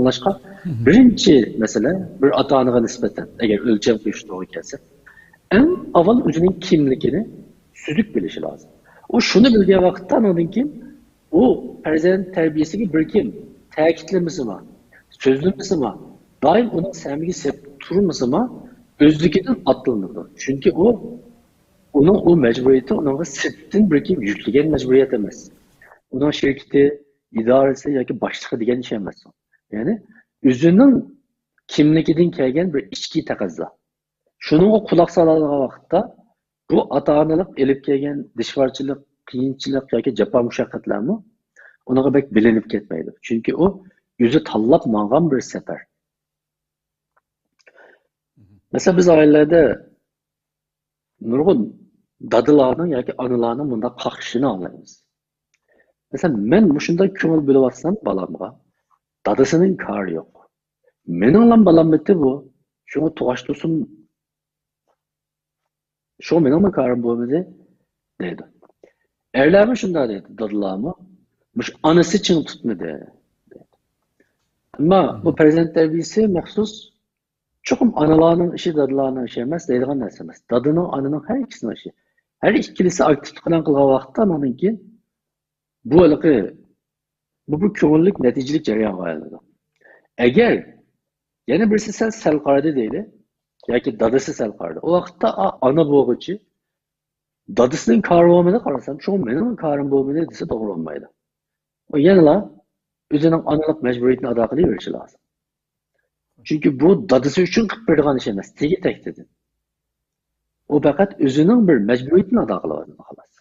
anlashqa birinchi masala bir ota-onaga nisbatan agar o'lcham qo'yish to'g'ri kelsa, eng avval o'zining kimligini süzük bilishi lozim. O shuni bilgan vaqtda ondan keyin u farzand tarbiyasiga bir kim ta'kidlamasimi, so'zlamasimi, doim uning samiga sep turmasimi, o'zligidan atlanadi. Chunki uning o majburiyati unga sirtdan bir kim yuklagan majburiyat emas. Uning shirkati, idorasi yoki boshlig'i degan ish emas. Ya'ni o'zining kimligidan kelgan bir ichki taqozo. Shuningga quloq soladigan vaqtda bu ota-onalik elib kelgan dishvorchilik, qiyinchilik yoki jafo mushaqqatlarmi unaga bek bilinib ketmaydi. Chunki u o'zi tanlab mangan bir safar. Mesela biz oilalarda nurg'un dadalarning yoki onalarning bunda qaqishini anglaymiz. Mesela men shunday ko'ngil bo'lyapsam balamga, dadasining kari yo'q. Mening ham balam bitti bu. Shuni tug'ashtirsin. Shu mening karim bo'lmadi dedi. Erlarmi shunday dedi, dadalarmi? Mush anası için tutmadı. Ama bu prezent terbiyesi mahsus çokum analarının işi, dadalarının işi emas, deydiğen narsa emas. Dadının, ananın her ikisinin işi. Her ikilisi aktif kılan kılgan vaqtda ondan keyin bu ko'ngillik natijelik jarayon aylanadi. Agar yana birisi sal qaradi deydi yoki dadasi sal qaradi. O vaqtda ana bo'g'ichi dadasining kari bo'lmadi qarasam, shu mening karim bo'lmadi desa to'g'ri bo'lmaydi. O yanıla o'zining onalik majburiyatini ado qilaverishi lozim. Chunki bu dadasi uchun qilib bergan ish emas, tegi tekdidi. O faqat o'zining bir majburiyatini ado qilyapti xolos.